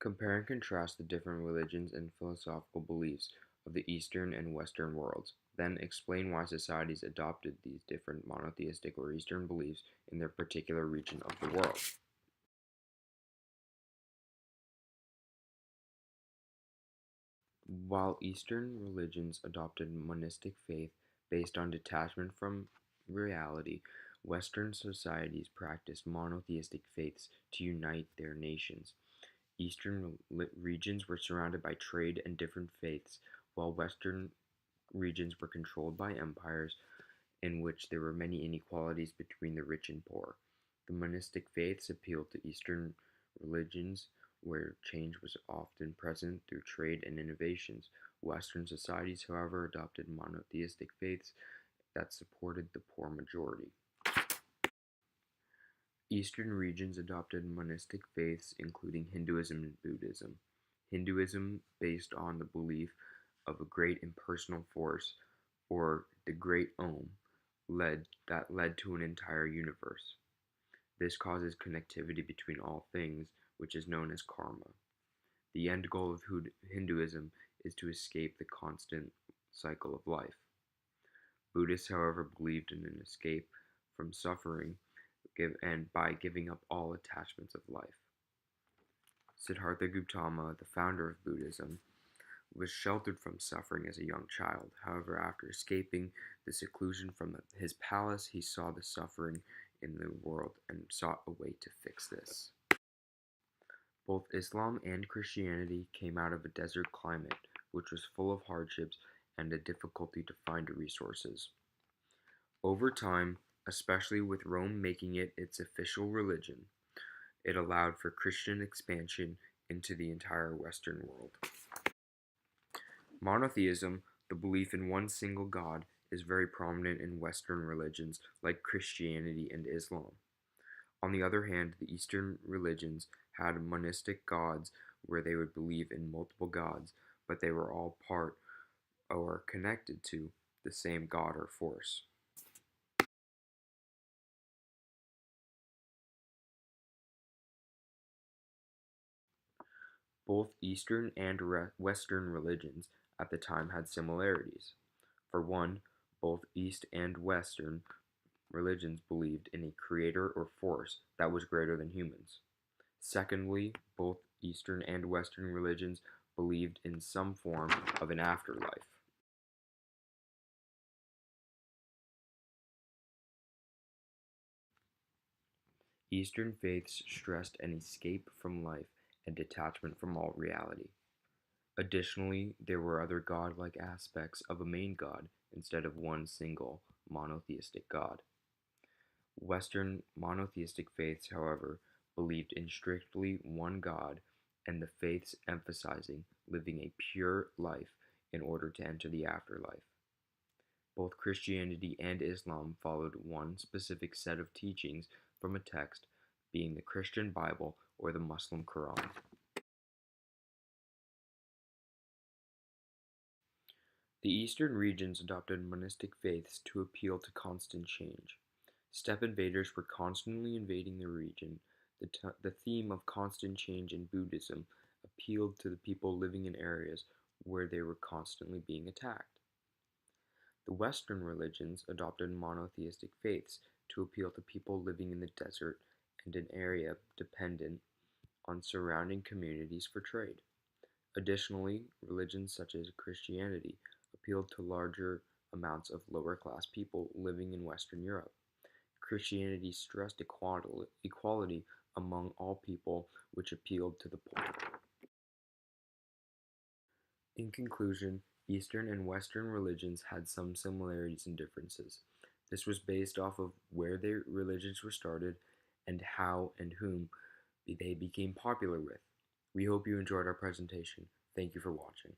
Compare and contrast the different religions and philosophical beliefs of the Eastern and Western worlds. Then explain why societies adopted these different monotheistic or Eastern beliefs in their particular region of the world. While Eastern religions adopted monistic faith based on detachment from reality, Western societies practiced monotheistic faiths to unite their nations. Eastern regions were surrounded by trade and different faiths, while Western regions were controlled by empires in which there were many inequalities between the rich and poor. The monistic faiths appealed to Eastern religions, where change was often present through trade and innovations. Western societies, however, adopted monotheistic faiths that supported the poor majority. Eastern regions adopted monistic faiths, including Hinduism and Buddhism. Hinduism, based on the belief of a great impersonal force, or the Great Om, led to an entire universe. This causes connectivity between all things, which is known as karma. The end goal of Hinduism is to escape the constant cycle of life. Buddhists, however, believed in an escape from suffering and by giving up all attachments of life. Siddhartha Gautama, the founder of Buddhism, was sheltered from suffering as a young child. However, after escaping the seclusion from his palace, he saw the suffering in the world and sought a way to fix this. Both Islam and Christianity came out of a desert climate, which was full of hardships and a difficulty to find resources. Over time, especially with Rome making it its official religion, it allowed for Christian expansion into the entire Western world. Monotheism, the belief in one single God, is very prominent in Western religions like Christianity and Islam. On the other hand, the Eastern religions had monistic gods where they would believe in multiple gods, but they were all part or connected to the same god or force. Both Eastern and Western religions at the time had similarities. For one, both East and Western religions believed in a creator or force that was greater than humans. Secondly, both Eastern and Western religions believed in some form of an afterlife. Eastern faiths stressed an escape from life and detachment from all reality. Additionally, there were other godlike aspects of a main god instead of one single monotheistic god. Western monotheistic faiths, however, believed in strictly one God, and the faiths emphasizing living a pure life in order to enter the afterlife. Both Christianity and Islam followed one specific set of teachings from a text, being the Christian Bible or the Muslim Quran. The eastern regions adopted monistic faiths to appeal to constant change. Steppe invaders were constantly invading the region. The theme of constant change in Buddhism appealed to the people living in areas where they were constantly being attacked. The Western religions adopted monotheistic faiths to appeal to people living in the desert and an area dependent on surrounding communities for trade. Additionally, religions such as Christianity appealed to larger amounts of lower class people living in Western Europe. Christianity stressed equality among all people, which appealed to the poor. In conclusion, Eastern and Western religions had some similarities and differences. This was based off of where their religions were started and how and whom they became popular with. We hope you enjoyed our presentation. Thank you for watching.